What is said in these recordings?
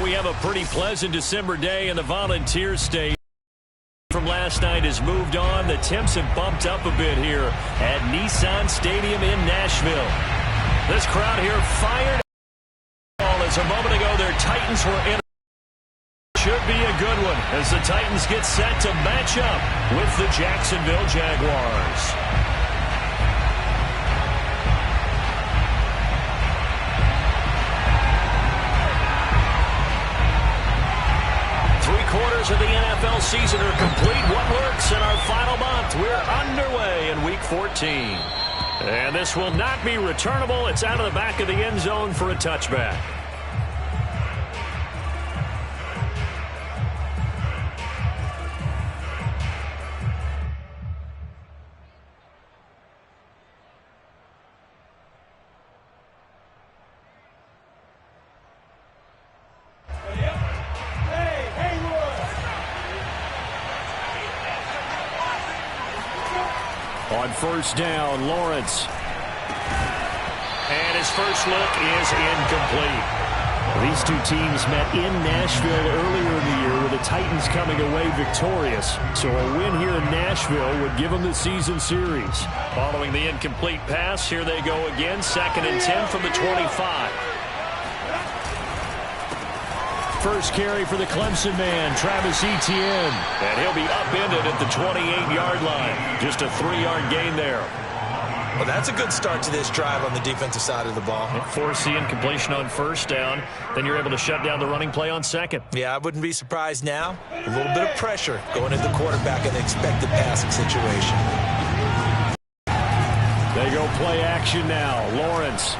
we have a pretty pleasant December day in the Volunteer State. From last night has moved on. The temps have bumped up a bit here at Nissan Stadium in Nashville. This crowd here fired as a moment ago their Titans were in. Should be a good one as the Titans get set to match up with the Jacksonville Jaguars. Three-quarters of the NFL season are complete. What works in our final month? We're underway in Week 14. And this will not be returnable. It's out of the back of the end zone for a touchback. On first down, Lawrence. And his first look is incomplete. These two teams met in Nashville earlier in the year with the Titans coming away victorious. So a win here in Nashville would give them the season series. Following the incomplete pass, here they go again. 2nd and 10 from the 25. First carry for the Clemson man, Travis Etienne. And he'll be upended at the 28-yard line. Just a 3-yard gain there. Well, that's a good start to this drive on the defensive side of the ball. Force the incompletion on first down. Then you're able to shut down the running play on second. Yeah, I wouldn't be surprised now. A little bit of pressure going into the quarterback in the expected passing situation. They go play action now. Lawrence.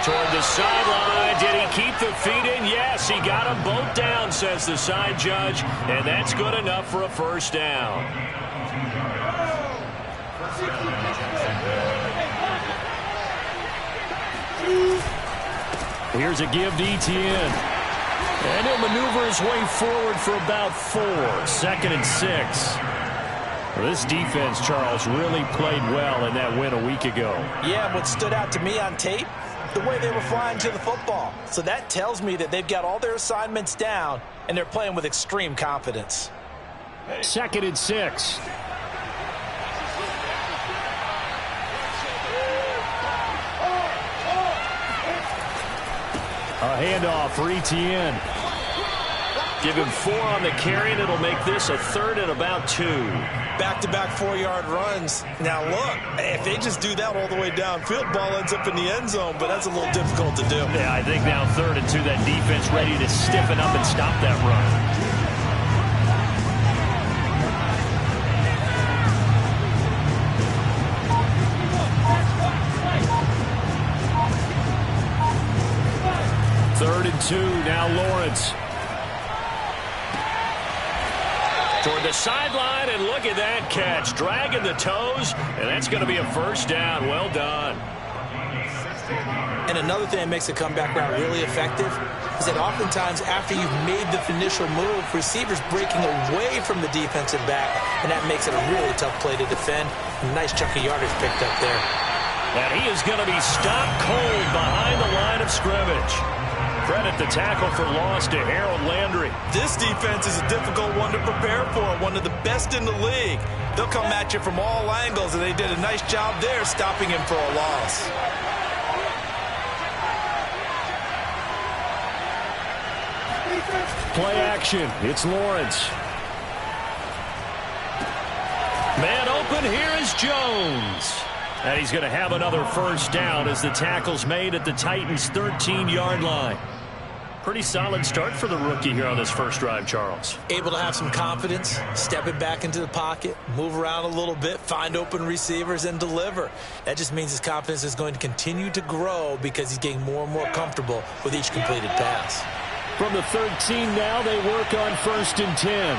Toward the sideline. Did he keep the feet in? Yes, he got them both down, says the side judge. And that's good enough for a first down. Here's a give to Etienne. And he'll maneuver his way forward for about 4. 2nd and 6. Well, this defense, Charles, really played well in that win a week ago. Yeah, what stood out to me on tape, the way they were flying to the football. So that tells me that they've got all their assignments down, and they're playing with extreme confidence. 2nd and 6. A handoff for Etienne. Give him 4 on the carry, and it'll make this a 3rd and about 2. Back-to-back 4-yard runs. Now, look, if they just do that all the way downfield, ball ends up in the end zone, but that's a little difficult to do. Yeah, I think now 3rd and 2, that defense ready to stiffen up and stop that run. Third and 2, now Lawrence. Toward the sideline, and look at that catch. Dragging the toes, and that's going to be a first down. Well done. And another thing that makes a comeback route really effective is that oftentimes after you've made the initial move, receivers breaking away from the defensive back, and that makes it a really tough play to defend. A nice chunk of yardage picked up there. And he is going to be stopped cold behind the line of scrimmage. Credit the tackle for loss to Harold Landry. This defense is a difficult one to prepare for, one of the best in the league. They'll come at you from all angles, and they did a nice job there stopping him for a loss. Play action. It's Lawrence. Man open. Here is Jones. And he's going to have another first down as the tackle's made at the Titans' 13-yard line. Pretty solid start for the rookie here on this first drive, Charles. Able to have some confidence, step it back into the pocket, move around a little bit, find open receivers, and deliver. That just means his confidence is going to continue to grow because he's getting more and more comfortable with each completed pass. From the 13 now, they work on 1st and 10.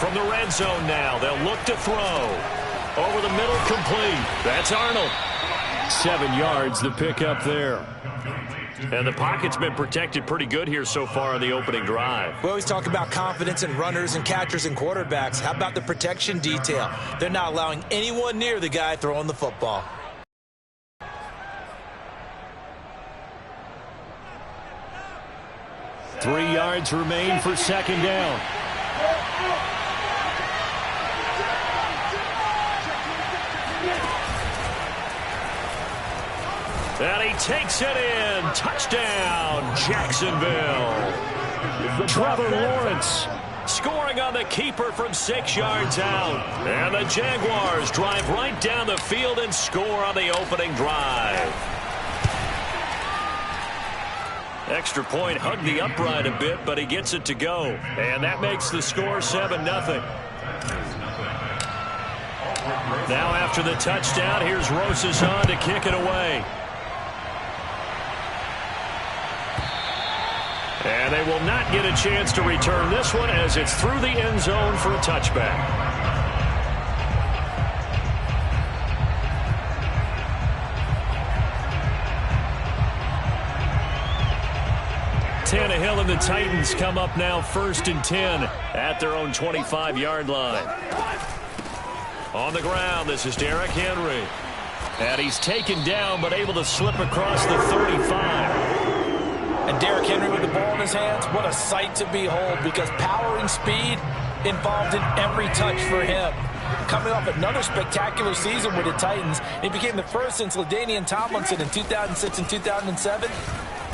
From the red zone now, they'll look to throw. Over the middle, complete. That's Arnold. 7 yards, the pickup there. And the pocket's been protected pretty good here so far on the opening drive. We always talk about confidence in runners and catchers and quarterbacks. How about the protection detail? They're not allowing anyone near the guy throwing the football. 3 yards remain for second down. And he takes it in. Touchdown, Jacksonville. Trevor Lawrence scoring on the keeper from 6 yards out. And the Jaguars drive right down the field and score on the opening drive. Extra point hugged the upright a bit, but he gets it to go. And that makes the score 7-0. Now after the touchdown, here's Rosas on to kick it away. And they will not get a chance to return this one as it's through the end zone for a touchback. Tannehill and the Titans come up now 1st and 10 at their own 25-yard line. On the ground, this is Derrick Henry. And he's taken down but able to slip across the 35. And Derrick Henry with the ball in his hands, what a sight to behold, because power and speed involved in every touch for him. Coming off another spectacular season with the Titans, he became the first since LaDainian Tomlinson in 2006 and 2007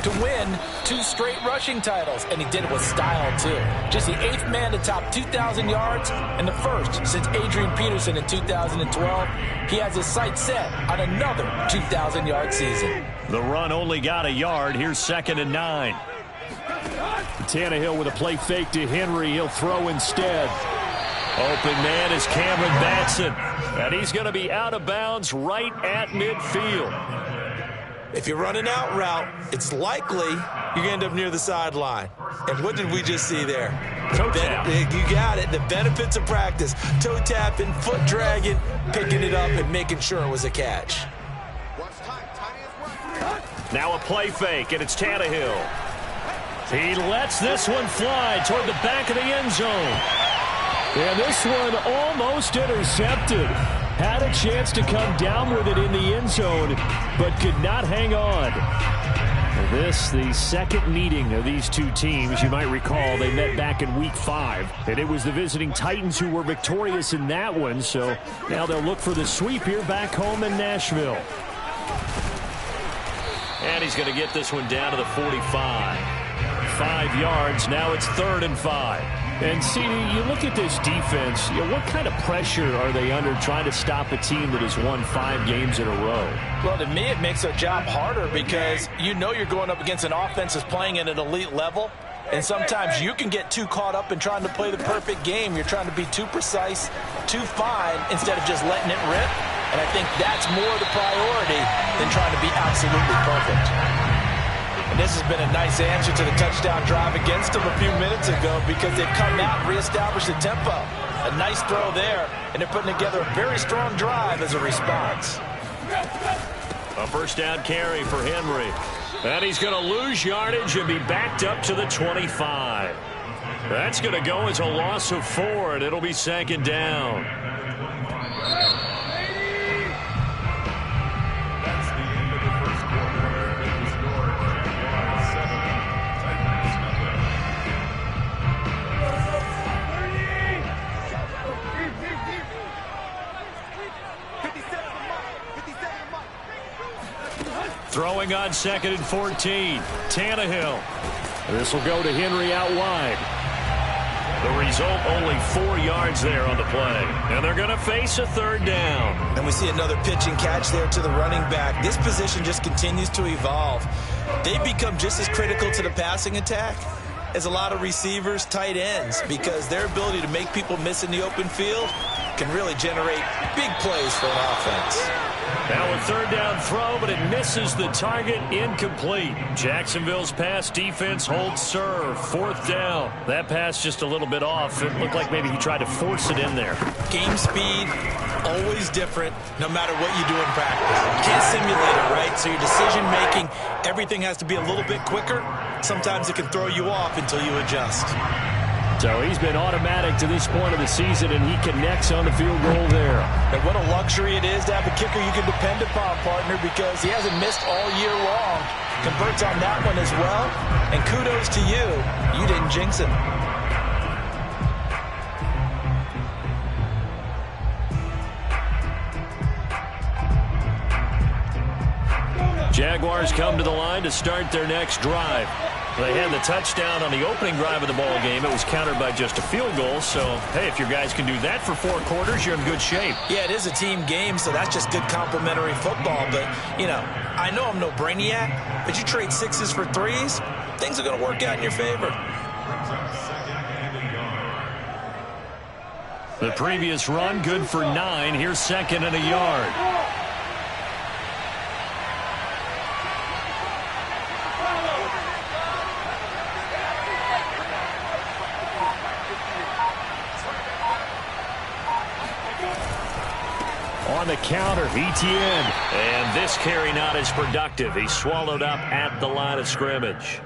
to win 2 straight rushing titles, and he did it with style, too. Just the 8th man to top 2,000 yards and the first since Adrian Peterson in 2012. He has his sights set on another 2,000-yard season. The run only got a yard. Here's 2nd and 9. Tannehill with a play fake to Henry. He'll throw instead. Open man is Cameron Batson, and he's going to be out of bounds right at midfield. If you're running out route, it's likely you're going to end up near the sideline. And what did we just see there? Toe tap. You got it. The benefits of practice. Toe tapping, foot dragging, picking it up, and making sure it was a catch. Now a play fake, and it's Tannehill. He lets this one fly toward the back of the end zone. And this one almost intercepted. Had a chance to come down with it in the end zone, but could not hang on. This, the second meeting of these two teams. You might recall they met back in Week 5, and it was the visiting Titans who were victorious in that one. So now they'll look for the sweep here back home in Nashville. And he's going to get this one down to the 45. 5 yards. Now it's 3rd and 5. And, CD, you look at this defense, what kind of pressure are they under trying to stop a team that has won 5 games in a row? Well, to me, it makes their job harder because you know you're going up against an offense that's playing at an elite level. And sometimes you can get too caught up in trying to play the perfect game. You're trying to be too precise, too fine, instead of just letting it rip. And I think that's more the priority than trying to be absolutely perfect. And this has been a nice answer to the touchdown drive against them a few minutes ago because they've come out and reestablished the tempo. A nice throw there, and they're putting together a very strong drive as a response. A first down carry for Henry. And he's going to lose yardage and be backed up to the 25. That's going to go as a loss of 4, and it'll be 2nd down. Throwing on 2nd and 14. Tannehill. This will go to Henry out wide. The result, only 4 yards there on the play. And they're going to face a 3rd down. And we see another pitch and catch there to the running back. This position just continues to evolve. They've become just as critical to the passing attack as a lot of receivers, tight ends, because their ability to make people miss in the open field can really generate big plays for an offense. Now a 3rd down throw, but it misses the target. Incomplete. Jacksonville's pass defense holds serve. 4th down. That pass just a little bit off. It looked like maybe he tried to force it in there. Game speed, always different, no matter what you do in practice. You can't simulate it, right? So your decision making, everything has to be a little bit quicker. Sometimes it can throw you off until you adjust. So he's been automatic to this point of the season, and he connects on the field goal there. And what a luxury it is to have a kicker you can depend upon, partner, because he hasn't missed all year long. converts on that one as well. And kudos to you. You didn't jinx him. Jaguars come to the line to start their next drive. They had the touchdown on the opening drive of the ball game. It was countered by just a field goal. So, hey, if your guys can do that for 4 quarters, you're in good shape. Yeah, it is a team game, so that's just good complimentary football. But, you know, I know I'm no brainiac, but you trade 6s for 3s, things are going to work out in your favor. The previous run, good for 9. Here's 2nd and a yard. On the counter, Etienne. And this carry not as productive. He swallowed up at the line of scrimmage.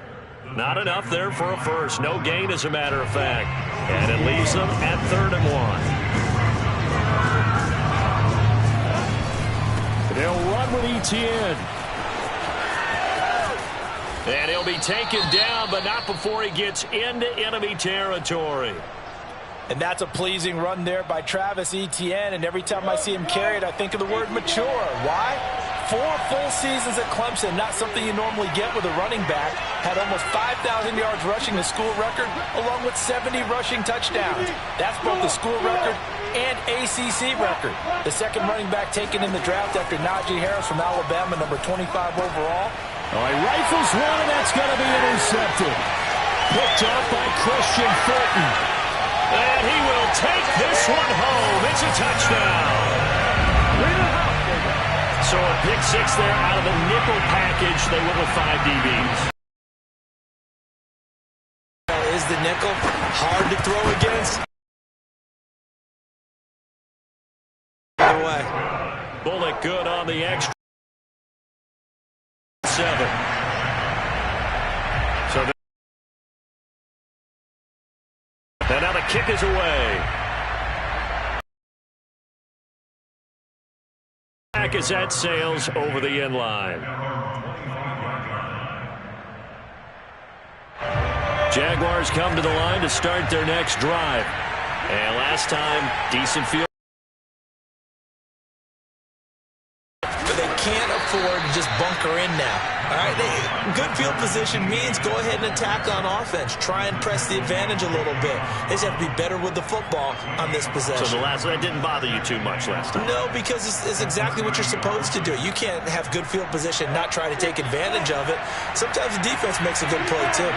Not enough there for a first. No gain, as a matter of fact. And it leaves them at 3rd and 1. They'll run with Etienne. And he'll be taken down, but not before he gets into enemy territory. And that's a pleasing run there by Travis Etienne. And every time I see him carry it, I think of the word mature. Why? 4 full seasons at Clemson, not something you normally get with a running back. Had almost 5,000 yards rushing, the school record, along with 70 rushing touchdowns. That's both the school record and ACC record. The second running back taken in the draft after Najee Harris from Alabama, number 25 overall. Oh, he rifles one, and that's going to be intercepted. Picked up by Christian Fulton. And he will take this one home. It's a touchdown. So a pick 6 there out of the nickel package. They went with 5 DBs. Is the nickel hard to throw against? By the way. Bullock good on the extra. 7. So and now the kick is away. Back as that sails over the end line. Jaguars come to the line to start their next drive. And last time, decent field. But they can't afford to just bunker in now. All right, good field position means go ahead and attack on offense. Try and press the advantage a little bit. They just have to be better with the football on this possession. So that didn't bother you too much last time? No, because it's exactly what you're supposed to do. You can't have good field position, not try to take advantage of it. Sometimes the defense makes a good play, too.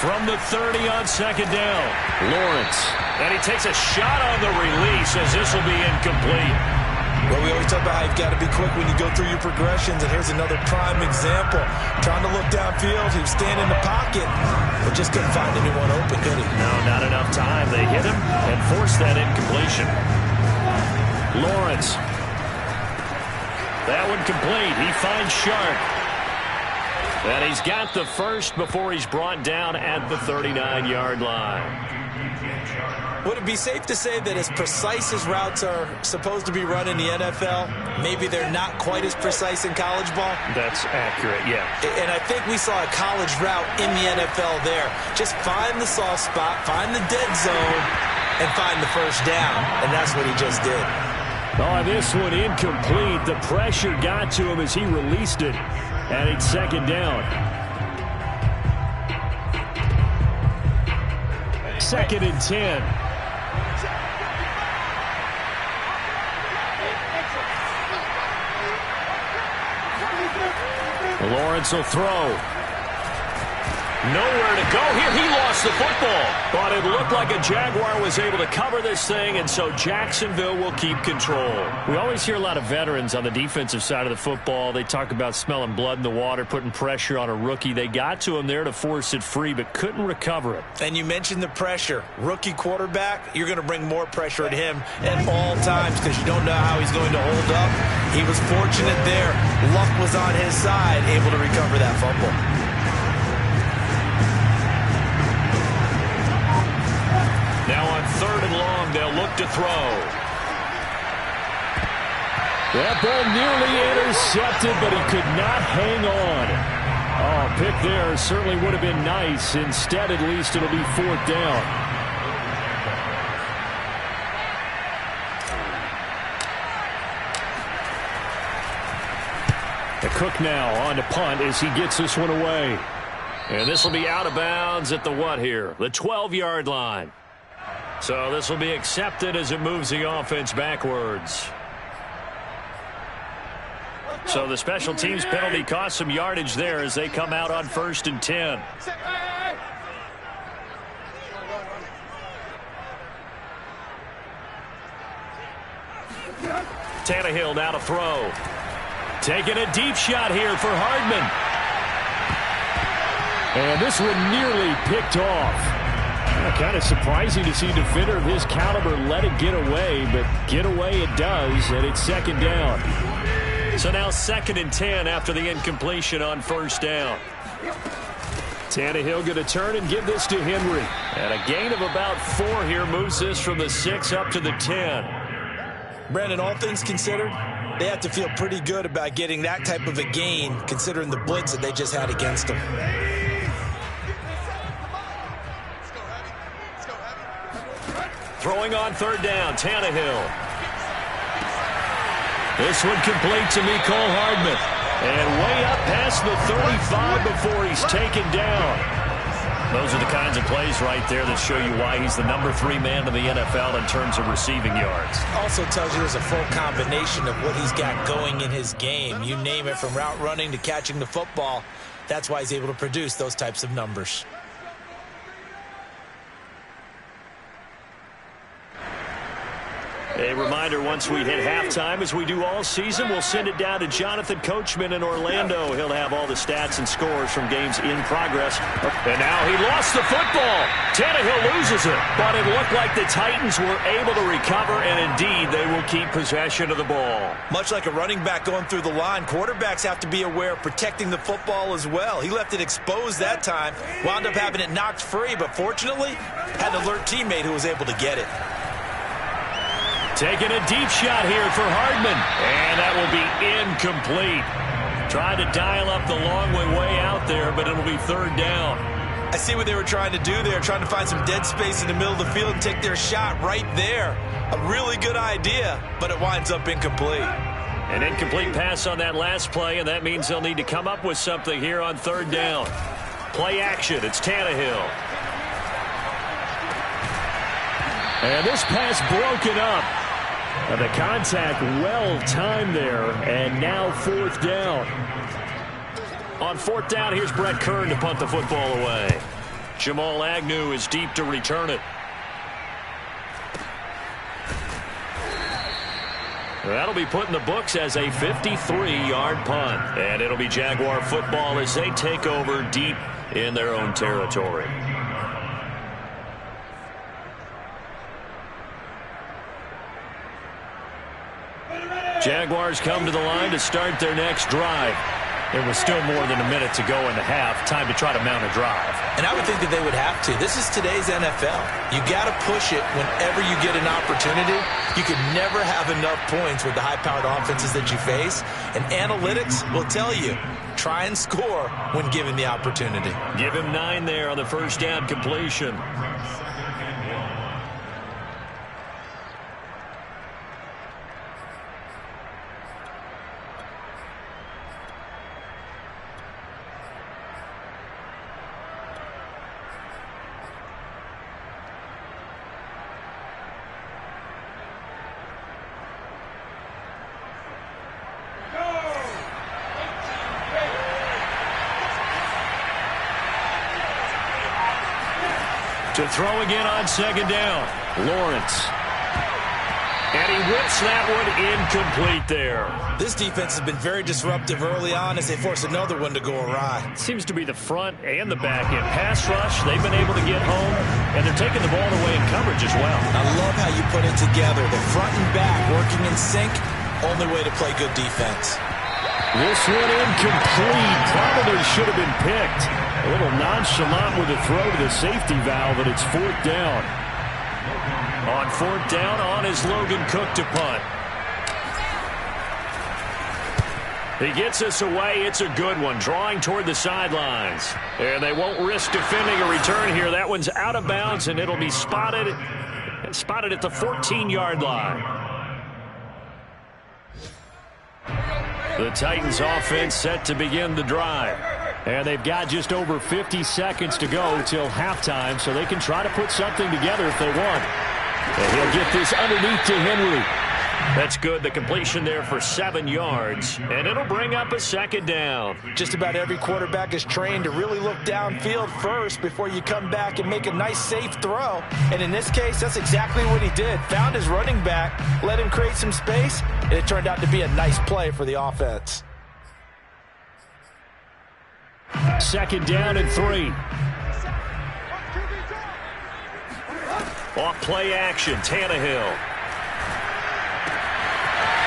From the 30 on 2nd down, Lawrence. And he takes a shot on the release as this will be incomplete. Well, we always talk about how you've got to be quick when you go through your progressions, and here's another prime example. Trying to look downfield, he was standing in the pocket, but just couldn't find anyone open, could he? No, not enough time. They hit him and forced that incompletion. Lawrence. That one complete. He finds Sharp. And he's got the first before he's brought down at the 39-yard line. Would it be safe to say that as precise as routes are supposed to be run in the NFL, maybe they're not quite as precise in college ball? That's accurate, yeah. And I think we saw a college route in the NFL there. Just find the soft spot, find the dead zone, and find the first down. And that's what he just did. Oh, this one incomplete. The pressure got to him as he released it. And it's 2nd down. 2nd and 10. Lawrence will throw. Nowhere to go here. He lost the football. But it looked like a Jaguar was able to cover this thing, and so Jacksonville will keep control. We always hear a lot of veterans on the defensive side of the football. They talk about smelling blood in the water, putting pressure on a rookie. They got to him there to force it free, but couldn't recover it. And you mentioned the pressure. Rookie quarterback, you're going to bring more pressure at him at all times because you don't know how he's going to hold up. He was fortunate there. Luck was on his side, able to recover that fumble. Now on 3rd and long, they'll look to throw. That ball nearly intercepted, but he could not hang on. Oh, pick there certainly would have been nice. Instead, at least it'll be 4th down. The Cook now on to punt as he gets this one away. And this will be out of bounds at the what here? The 12-yard line. So this will be accepted as it moves the offense backwards. So the special teams penalty cost some yardage there as they come out on 1st and 10. Tannehill now to throw. Taking a deep shot here for Hardman. And this one nearly picked off. Kind of surprising to see a defender of his caliber let it get away, but get away it does, and it's 2nd down. So now 2nd and 10 after the incompletion on 1st down. Tannehill going to turn and give this to Henry. And a gain of about 4 here moves this from the 6 up to the 10. Brandon, all things considered, they have to feel pretty good about getting that type of a gain considering the blitz that they just had against them. Throwing on 3rd down, Tannehill. This one complete to Mecole Hardman. And way up past the 35 before he's taken down. Those are the kinds of plays right there that show you why he's the number 3 man in the NFL in terms of receiving yards. Also tells you there's a full combination of what he's got going in his game. You name it, from route running to catching the football. That's why he's able to produce those types of numbers. A reminder, once we hit halftime, as we do all season, we'll send it down to Jonathan Coachman in Orlando. He'll have all the stats and scores from games in progress. And now he lost the football. Tannehill loses it. But it looked like the Titans were able to recover, and indeed, they will keep possession of the ball. Much like a running back going through the line, quarterbacks have to be aware of protecting the football as well. He left it exposed that time, wound up having it knocked free, but fortunately, had an alert teammate who was able to get it. Taking a deep shot here for Hardman. And that will be incomplete. Tried to dial up the long way out there, but it'll be 3rd down. I see what they were trying to do there, trying to find some dead space in the middle of the field and take their shot right there. A really good idea, but it winds up incomplete. An incomplete pass on that last play, and that means they'll need to come up with something here on 3rd down. Play action. It's Tannehill. And this pass broken up. And the contact well timed there, and now 4th down. On 4th down, here's Brett Kern to punt the football away. Jamal Agnew is deep to return it. That'll be put in the books as a 53-yard punt. And it'll be Jaguar football as they take over deep in their own territory. Jaguars come to the line to start their next drive. There was still more than a minute to go in the half. Time to try to mount a drive. And I would think that they would have to. This is today's NFL. You got to push it whenever you get an opportunity. You can never have enough points with the high-powered offenses that you face. And analytics will tell you, try and score when given the opportunity. Give him 9 there on the 1st down completion. To throw again on 2nd down. Lawrence. And he whips that one incomplete there. This defense has been very disruptive early on as they force another one to go awry. Seems to be the front and the back end. Pass rush, they've been able to get home, and they're taking the ball away in coverage as well. I love how you put it together. The front and back working in sync, only way to play good defense. This one incomplete. Probably should have been picked. A little nonchalant with a throw to the safety valve, and it's 4th down. On 4th down, on is Logan Cook to punt. He gets us away. It's a good one, drawing toward the sidelines. And they won't risk defending a return here. That one's out of bounds, and it'll be spotted at the 14-yard line. The Titans offense set to begin the drive. And they've got just over 50 seconds to go till halftime, so they can try to put something together if they want. And he'll get this underneath to Henry. That's good. The completion there for 7 yards, and it'll bring up a second down. Just about every quarterback is trained to really look downfield first before you come back and make a nice, safe throw. And in this case, that's exactly what he did. Found his running back, let him create some space, and it turned out to be a nice play for the offense. Second down and 3. Off play action, Tannehill.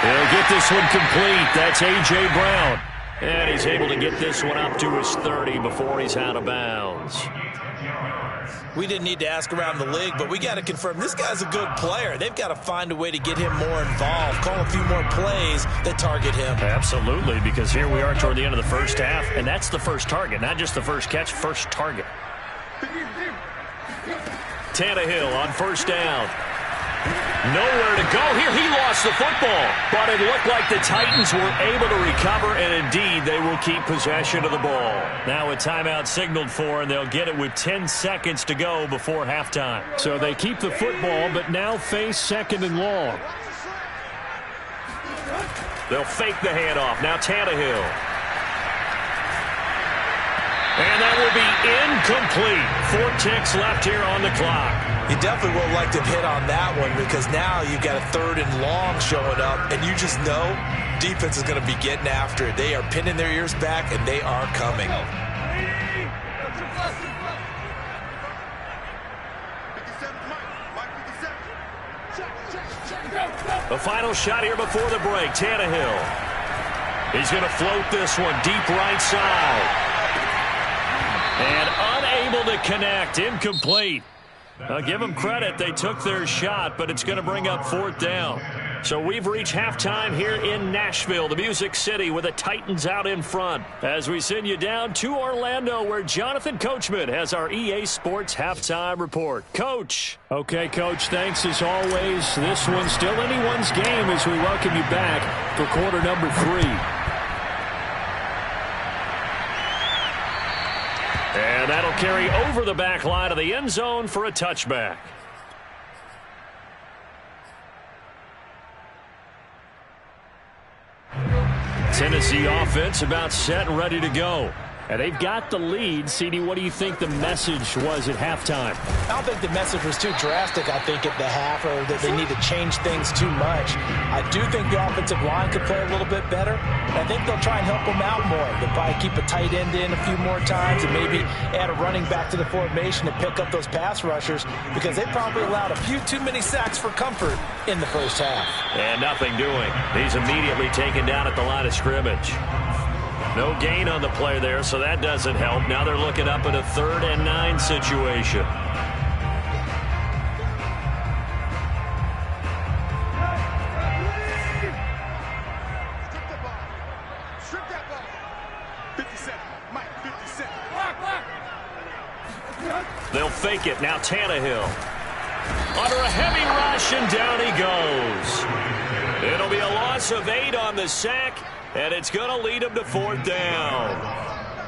He'll get this one complete. That's A.J. Brown. And he's able to get this one up to his 30 before he's out of bounds. We didn't need to ask around the league, but we got to confirm this guy's a good player. They've got to find a way to get him more involved, call a few more plays that target him. Absolutely, because here we are toward the end of the first half, and that's the first target, not just the first catch, first target. Tannehill on first down. Nowhere to go here. He lost the football, but it looked like the Titans were able to recover, and indeed they will keep possession of the ball. Now a timeout signaled for, and they'll get it with 10 seconds to go before halftime. So they keep the football, but now face second and long. They'll fake the handoff. Now Tannehill. And that will be incomplete. 4 ticks left here on the clock. You definitely will like to hit on that one because now you've got a 3rd and long showing up, and you just know defense is going to be getting after it. They are pinning their ears back, and they are coming. The final shot here before the break. Tannehill. He's going to float this one deep right side. And unable to connect. Incomplete. I'll give them credit. They took their shot, but it's going to bring up 4th down. So we've reached halftime here in Nashville, the Music City, with the Titans out in front. As we send you down to Orlando, where Jonathan Coachman has our EA Sports halftime report. Coach. Okay, Coach, thanks as always. This one's still anyone's game as we welcome you back for quarter number 3. And that'll carry over the back line of the end zone for a touchback. Tennessee offense about set and ready to go. And they've got the lead. CD, what do you think the message was at halftime? I don't think the message was too drastic, I think, at the half, or that they need to change things too much. I do think the offensive line could play a little bit better. And I think they'll try and help them out more. They'll probably keep a tight end in a few more times and maybe add a running back to the formation to pick up those pass rushers because they probably allowed a few too many sacks for comfort in the first half. And nothing doing. He's immediately taken down at the line of scrimmage. No gain on the play there, so that doesn't help. Now they're looking up at a 3rd and 9 situation. They'll fake it. Now Tannehill. Under a heavy rush, and down he goes. It'll be a loss of 8 on the sack. And it's going to lead them to 4th down.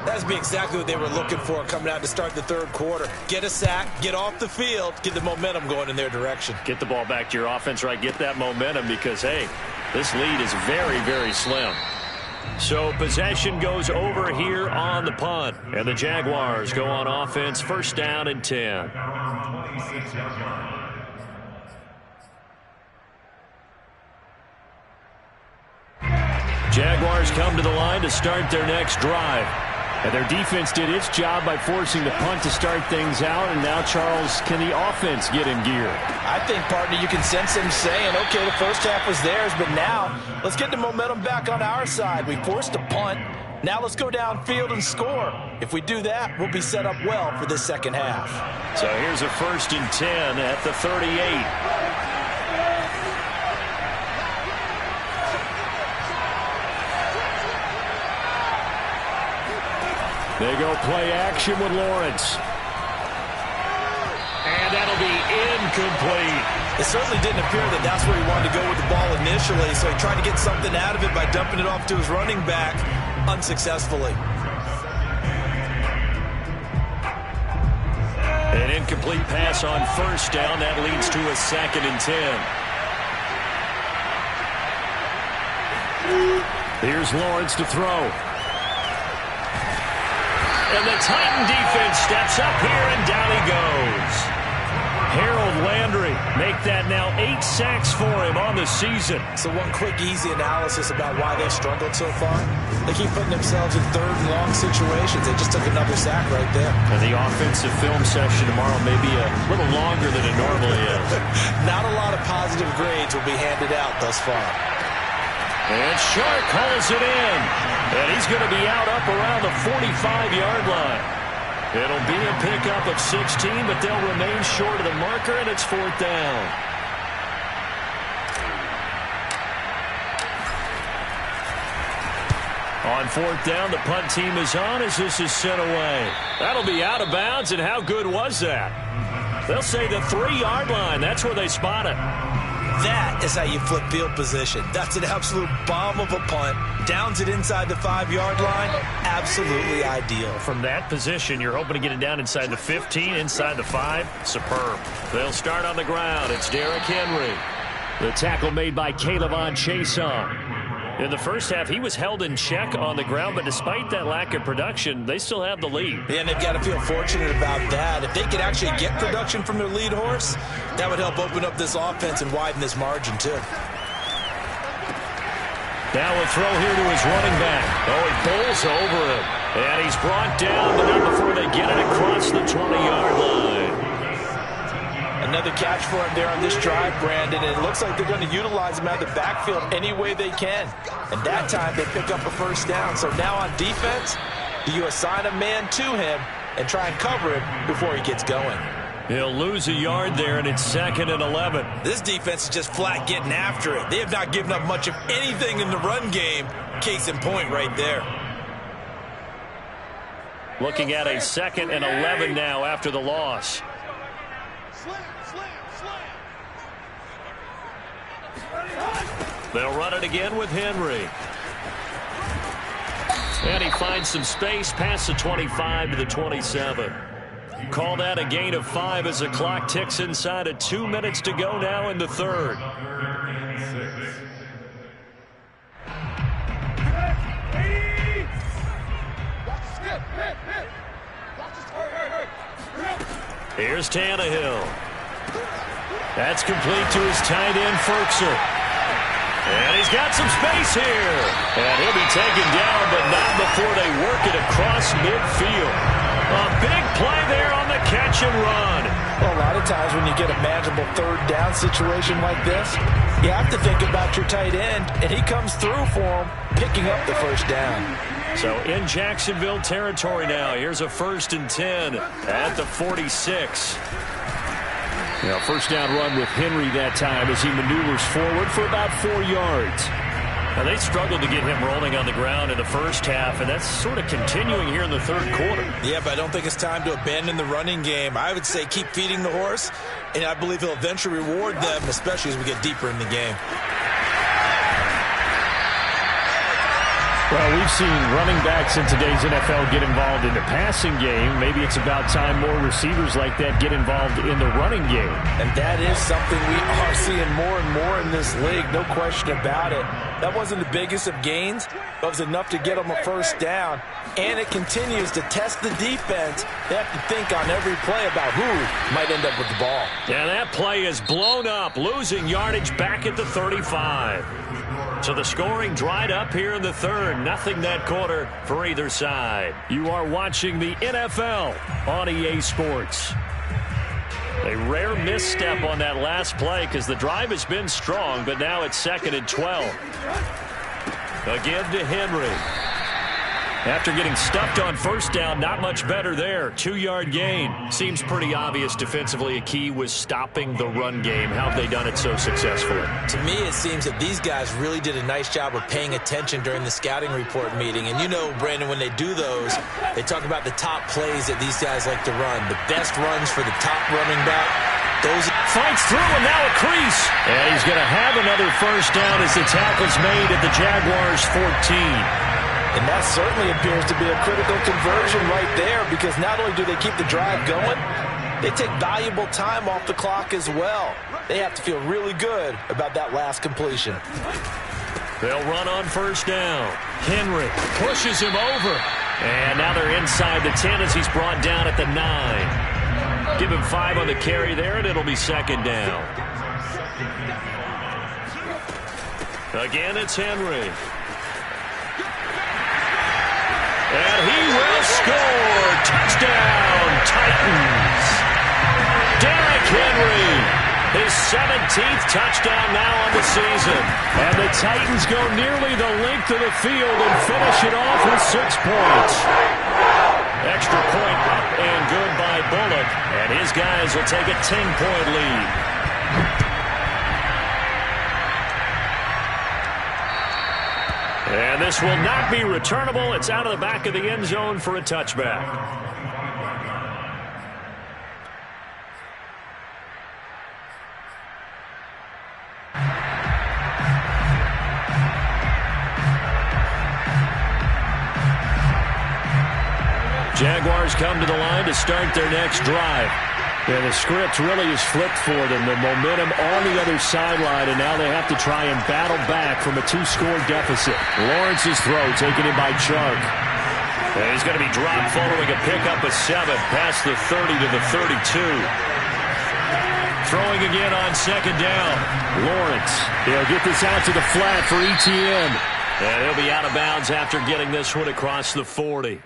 That'd be exactly what they were looking for coming out to start the 3rd quarter. Get a sack, get off the field, get the momentum going in their direction. Get the ball back to your offense, right? Get that momentum because, hey, this lead is very, very slim. So possession goes over here on the punt. And the Jaguars go on offense, 1st down and 10. Jaguars come to the line to start their next drive. And their defense did its job by forcing the punt to start things out. And now, Charles, can the offense get in gear? I think, partner, you can sense them saying, okay, the first half was theirs, but now let's get the momentum back on our side. We forced a punt. Now let's go downfield and score. If we do that, we'll be set up well for this second half. So here's a 1st and 10 at the 38. They go play action with Lawrence. And that'll be incomplete. It certainly didn't appear that that's where he wanted to go with the ball initially, so he tried to get something out of it by dumping it off to his running back unsuccessfully. An incomplete pass on first down. That leads to a 2nd and 10. Here's Lawrence to throw. And the Titan defense steps up here, and down he goes. Harold Landry make that now 8 sacks for him on the season. So one quick, easy analysis about why they've struggled so far. They keep putting themselves in 3rd and long situations. They just took another sack right there. And the offensive film session tomorrow may be a little longer than it normally is. Not a lot of positive grades will be handed out thus far. And Shark hauls it in. And he's going to be out up around the 45-yard line. It'll be a pickup of 16, but they'll remain short of the marker, and it's 4th down. On 4th down, the punt team is on as this is sent away. That'll be out of bounds, and how good was that? They'll say the 3-yard line. That's where they spot it. That is how you flip field position. That's an absolute bomb of a punt. Downs it inside the 5-yard line. Absolutely ideal. From that position, you're hoping to get it down inside the 15, inside the 5. Superb. They'll start on the ground. It's Derrick Henry. The tackle made by Calebon Chason. In the first half, he was held in check on the ground, but despite that lack of production, they still have the lead. Yeah, and they've got to feel fortunate about that. If they could actually get production from their lead horse, that would help open up this offense and widen this margin, too. Now a throw here to his running back. Oh, he bowls over him. And he's brought down, but not before they get it across the 20-yard line. Another catch for him there on this drive, Brandon. And it looks like they're going to utilize him out of the backfield any way they can. And that time they pick up a first down. So now on defense, do you assign a man to him and try and cover him before he gets going? He'll lose a yard there, and it's 2nd and 11. This defense is just flat getting after it. They have not given up much of anything in the run game. Case in point right there. Looking at a 2nd and 11 now after the loss. They'll run it again with Henry. And he finds some space past the 25 to the 27. Call that a gain of 5 as the clock ticks inside of 2 minutes to go now in the 3rd. Here's Tannehill. That's complete to his tight end, Ferkser. And he's got some space here. And he'll be taken down, but not before they work it across midfield. A big play there on the catch and run. Well, a lot of times when you get a manageable 3rd down situation like this, you have to think about your tight end, and he comes through for him, picking up the first down. So in Jacksonville territory now. Here's a 1st and 10 at the 46. Now, first down run with Henry that time as he maneuvers forward for about 4 yards. Now, they struggled to get him rolling on the ground in the first half, and that's sort of continuing here in the 3rd quarter. Yeah, but I don't think it's time to abandon the running game. I would say keep feeding the horse, and I believe he'll eventually reward them, especially as we get deeper in the game. Well, we've seen running backs in today's NFL get involved in the passing game. Maybe it's about time more receivers like that get involved in the running game. And that is something we are seeing more and more in this league, no question about it. That wasn't the biggest of gains, but it was enough to get them a first down. And it continues to test the defense. They have to think on every play about who might end up with the ball. Yeah, that play is blown up, losing yardage back at the 35. So the scoring dried up here in the 3rd. Nothing that quarter for either side. You are watching the NFL on EA Sports. A rare misstep on that last play because the drive has been strong, but now it's 2nd and 12. Again to Henry. After getting stuffed on first down, not much better there. 2-yard gain. Seems pretty obvious defensively a key was stopping the run game. How have they done it so successfully? To me, it seems that these guys really did a nice job of paying attention during the scouting report meeting. And you know, Brandon, when they do those, they talk about the top plays that these guys like to run. The best runs for the top running back. Those fights through, and now a crease. And he's going to have another first down as the tackle's made at the Jaguars' 14. And that certainly appears to be a critical conversion right there, because not only do they keep the drive going, they take valuable time off the clock as well. They have to feel really good about that last completion. They'll run on first down. Henry pushes him over. And now they're inside the 10 as he's brought down at the 9. Give him 5 on the carry there, and it'll be second down. Again, it's Henry. And he will score. Touchdown, Titans. Derrick Henry, his 17th touchdown now on the season. And the Titans go nearly the length of the field and finish it off with 6 points. Extra point up and good by Bullock. And his guys will take a 10-point lead. And this will not be returnable. It's out of the back of the end zone for a touchback. Jaguars come to the line to start their next drive. Yeah, the script really is flipped for them. The momentum on the other sideline, and now they have to try and battle back from a 2-score deficit. Lawrence's throw taken in by Chark. And he's going to be dropped following a pickup of 7 past the 30 to the 32. Throwing again on second down. Lawrence, he'll get this out to the flat for ETN. And he'll be out of bounds after getting this one across the 40.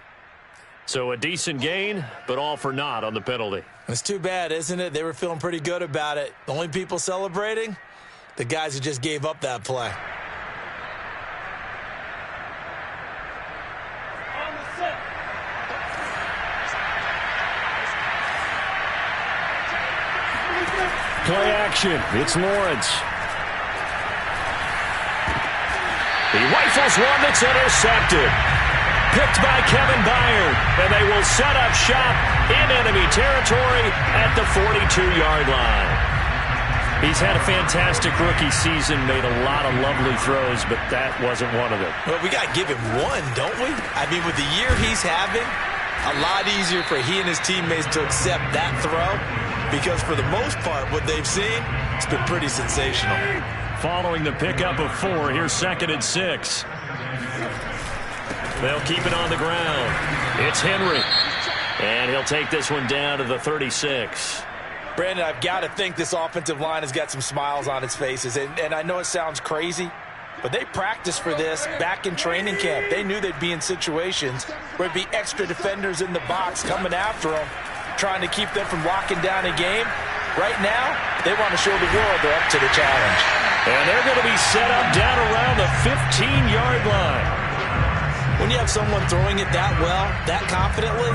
So a decent gain, but all for naught on the penalty. It's too bad, isn't it? They were feeling pretty good about it. The only people celebrating? The guys who just gave up that play. Play action. It's Lawrence. He rifles one that's intercepted. Picked by Kevin Byard, and they will set up shop in enemy territory at the 42-yard line. He's had a fantastic rookie season, made a lot of lovely throws, but that wasn't one of them. Well, we got to give him one, don't we? I mean, with the year he's having, a lot easier for he and his teammates to accept that throw, because for the most part, what they've seen, it's been pretty sensational. Following the pickup of 4, here's 2nd and 6. They'll keep it on the ground. It's Henry. And he'll take this one down to the 36. Brandon, I've got to think this offensive line has got some smiles on its faces. And I know it sounds crazy, but they practiced for this back in training camp. They knew they'd be in situations where there'd be extra defenders in the box coming after them, trying to keep them from locking down a game. Right now, they want to show the world they're up to the challenge. And they're going to be set up down around the 15-yard line. When you have someone throwing it that well, that confidently,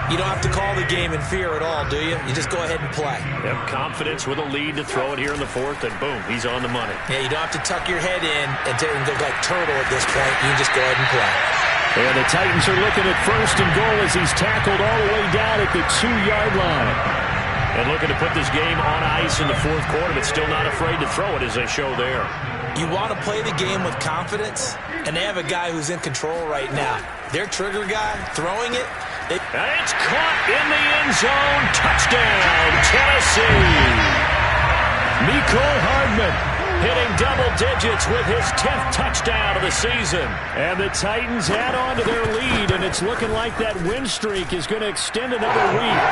you don't have to call the game in fear at all, do you? You just go ahead and play. Yep, confidence with a lead to throw it here in the 4th, and boom, he's on the money. Yeah, you don't have to tuck your head in and look like turtle at this point. You can just go ahead and play. And the Titans are looking at 1st and goal as he's tackled all the way down at the 2-yard line. And looking to put this game on ice in the 4th quarter, but still not afraid to throw it as they show there. You want to play the game with confidence, and they have a guy who's in control right now. Their trigger guy throwing it. And it's caught in the end zone. Touchdown, Tennessee. Mecole Hardman hitting double digits with his 10th touchdown of the season. And the Titans add on to their lead, and it's looking like that win streak is going to extend another week.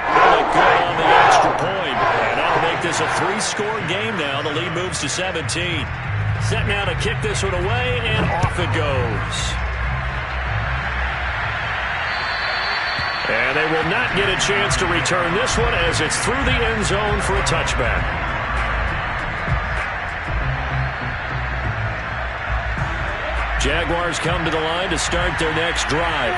Really good on the extra point. And that'll make this a 3-score game now. The lead moves to 17. Set now to kick this one away, and off it goes. And they will not get a chance to return this one as it's through the end zone for a touchback. Jaguars come to the line to start their next drive.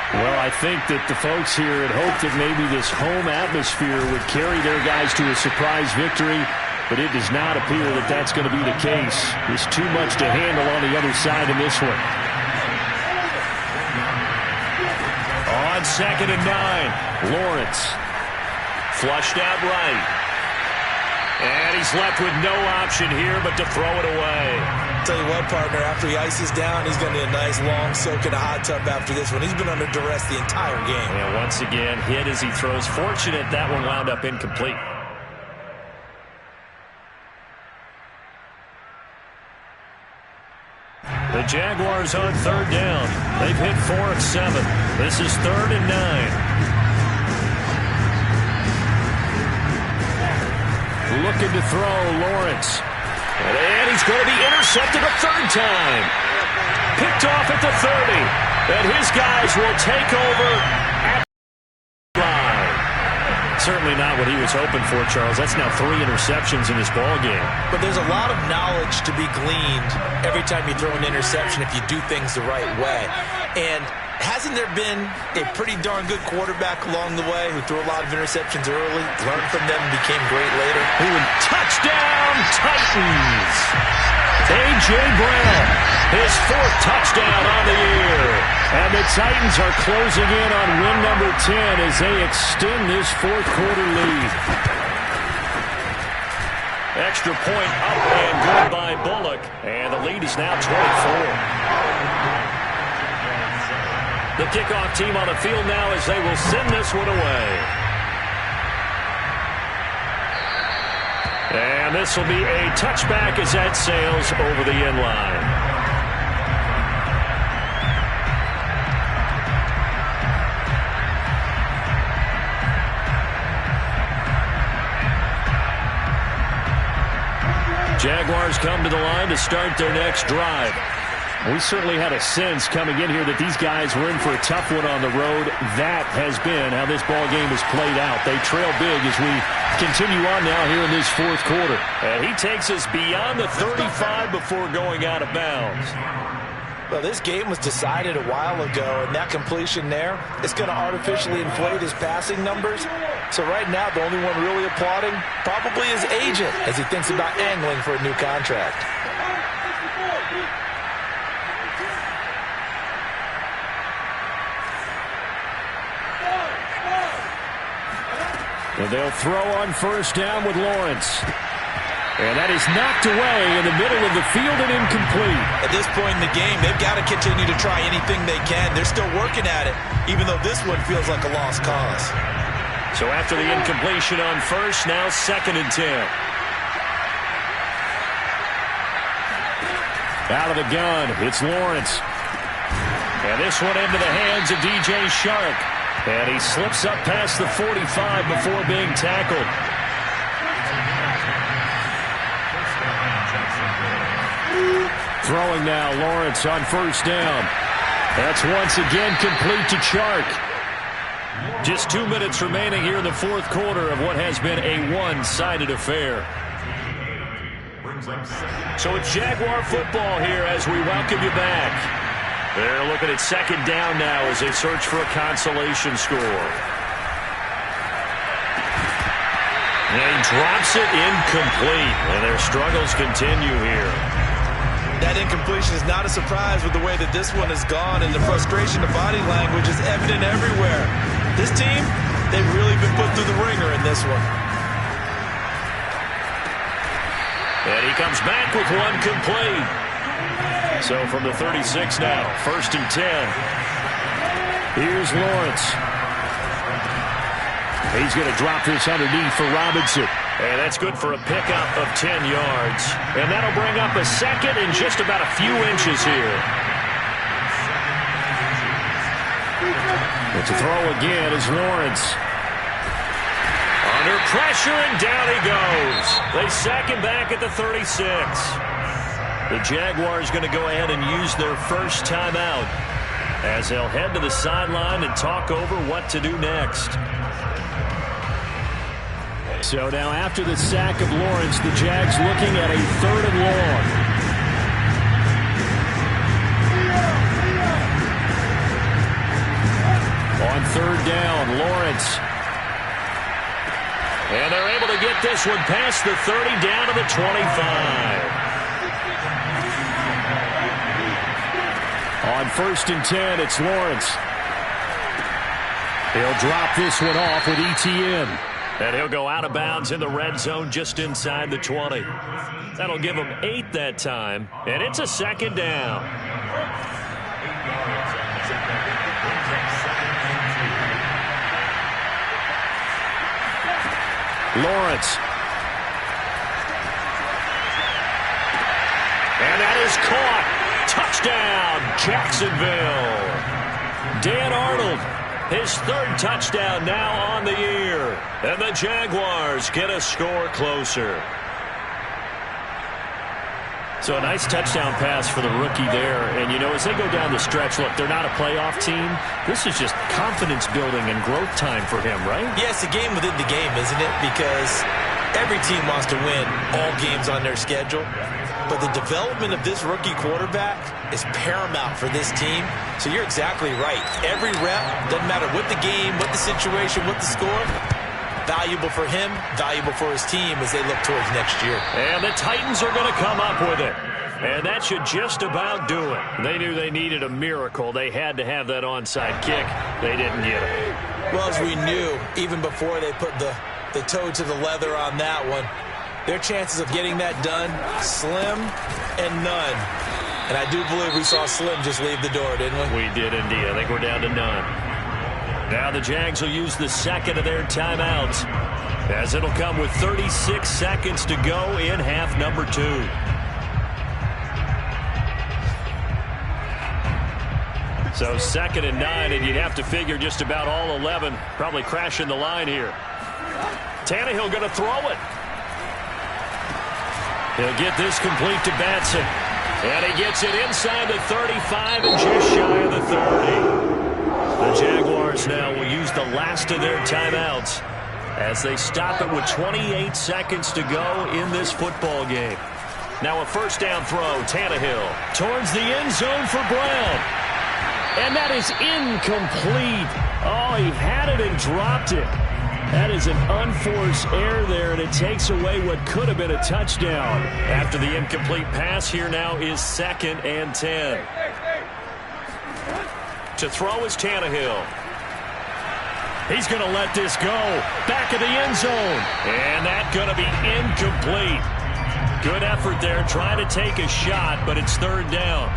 Well, I think that the folks here had hoped that maybe this home atmosphere would carry their guys to a surprise victory, but it does not appear that that's going to be the case. There's too much to handle on the other side in this one. On 2nd and 9, Lawrence. Flushed out right. And he's left with no option here but to throw it away. Tell you what, partner, after he ices down, he's going to need a nice long soak in a hot tub after this one. He's been under duress the entire game. And once again, hit as he throws. Fortunate that one wound up incomplete. The Jaguars on 3rd down. They've hit 4 of 7. This is 3rd and 9. Looking to throw, Lawrence. And he's going to be intercepted a 3rd time. Picked off at the 30. And his guys will take over at the line. Certainly not what he was hoping for, Charles. That's now 3 interceptions in this ball game. But there's a lot of knowledge to be gleaned every time you throw an interception if you do things the right way. And hasn't there been a pretty darn good quarterback along the way who threw a lot of interceptions early, learned from them, and became great later? Touchdown, Titans! A.J. Brown, his 4th touchdown on the year. And the Titans are closing in on win number 10 as they extend this 4th quarter lead. Extra point up and good by Bullock. And the lead is now 24. The kickoff team on the field now as they will send this one away. And this will be a touchback as that sails over the end line. Jaguars come to the line to start their next drive. We certainly had a sense coming in here that these guys were in for a tough one on the road. That has been how this ball game has played out. They trail big as we continue on now here in this 4th quarter. And he takes us beyond the 35 before going out of bounds. Well, this game was decided a while ago, and that completion there is going to artificially inflate his passing numbers. So right now, the only one really applauding probably his agent as he thinks about angling for a new contract. And they'll throw on 1st down with Lawrence. And that is knocked away in the middle of the field and incomplete. At this point in the game, they've got to continue to try anything they can. They're still working at it, even though this one feels like a lost cause. So after the incompletion on 1st, now 2nd and 10. Out of the gun, it's Lawrence. And this one into the hands of DJ Shark. And he slips up past the 45 before being tackled. Throwing now, Lawrence on 1st down. That's once again complete to Chark. Just 2 minutes remaining here in the 4th quarter of what has been a one-sided affair. So it's Jaguar football here as we welcome you back. They're looking at 2nd down now as they search for a consolation score. And he drops it incomplete, and their struggles continue here. That incompletion is not a surprise with the way that this one has gone, and the frustration of body language is evident everywhere. This team, they've really been put through the ringer in this one. And he comes back with one complete. So from the 36 now, 1st and 10. Here's Lawrence. He's going to drop this underneath for Robinson. And that's good for a pickup of 10 yards. And that'll bring up a 2nd and just about a few inches here. And to throw again is Lawrence. Under pressure, and down he goes. They sack him back at the 36. The Jaguars going to go ahead and use their first timeout as they'll head to the sideline and talk over what to do next. So now after the sack of Lawrence, the Jags looking at a 3rd and long. Lawrence. And they're able to get this one past the 30 down to the 25. On 1st and 10, it's Lawrence. He'll drop this one off with ETN. And he'll go out of bounds in the red zone just inside the 20. That'll give him 8 that time, and it's a 2nd down. Lawrence. And that is caught. Touchdown, Jacksonville. Dan Arnold, his 3rd touchdown now on the year. And the Jaguars get a score closer. So a nice touchdown pass for the rookie there. And, you know, as they go down the stretch, look, they're not a playoff team. This is just confidence building and growth time for him, right? Yeah, it's a game within the game, isn't it? Because every team wants to win all games on their schedule. But the development of this rookie quarterback is paramount for this team. So you're exactly right. Every rep, doesn't matter what the game, what the situation, what the score, valuable for him, valuable for his team as they look towards next year. And the Titans are going to come up with it. And that should just about do it. They knew they needed a miracle. They had to have that onside kick. They didn't get it. Well, as we knew, even before they put the toe to the leather on that one, their chances of getting that done, slim and none. And I do believe we saw Slim just leave the door, didn't we? We did indeed. I think we're down to none. Now the Jags will use the 2nd of their timeouts, as it'll come with 36 seconds to go in half number 2. So 2nd and 9, and you'd have to figure just about all 11 probably crashing the line here. Tannehill going to throw it. He'll get this complete to Batson. And he gets it inside the 35 and just shy of the 30. The Jaguars now will use the last of their timeouts as they stop it with 28 seconds to go in this football game. Now a 1st down throw, Tannehill towards the end zone for Brown. And that is incomplete. Oh, he had it and dropped it. That is an unforced error there, and it takes away what could have been a touchdown. After the incomplete pass, here now is 2nd and 10. To throw is Tannehill. He's going to let this go. Back of the end zone. And that's going to be incomplete. Good effort there, trying to take a shot, but it's 3rd down.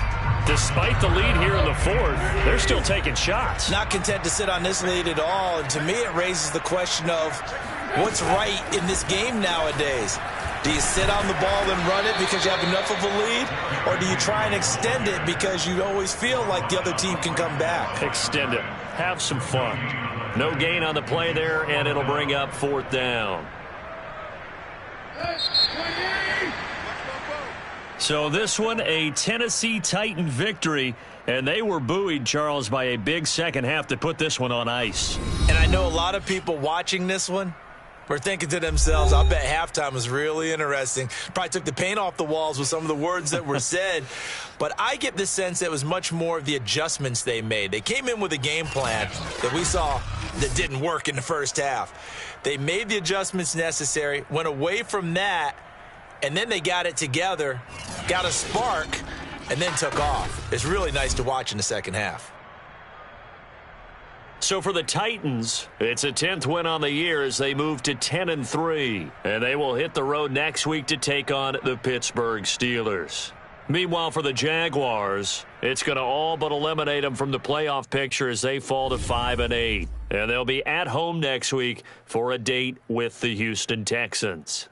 Despite the lead here in the 4th, they're still taking shots. Not content to sit on this lead at all. And to me, it raises the question of what's right in this game nowadays. Do you sit on the ball and run it because you have enough of a lead? Or do you try and extend it because you always feel like the other team can come back? Extend it. Have some fun. No gain on the play there, and it'll bring up 4th down. So this one, a Tennessee Titan victory, and they were buoyed, Charles, by a big second half to put this one on ice. And I know a lot of people watching this one were thinking to themselves, I bet halftime was really interesting. Probably took the paint off the walls with some of the words that were said. But I get the sense that it was much more of the adjustments they made. They came in with a game plan that we saw that didn't work in the first half. They made the adjustments necessary, went away from that, and then they got it together, got a spark, and then took off. It's really nice to watch in the second half. So for the Titans, it's a 10th win on the year as they move to 10-3. And they will hit the road next week to take on the Pittsburgh Steelers. Meanwhile, for the Jaguars, it's going to all but eliminate them from the playoff picture as they fall to 5-8. And they'll be at home next week for a date with the Houston Texans.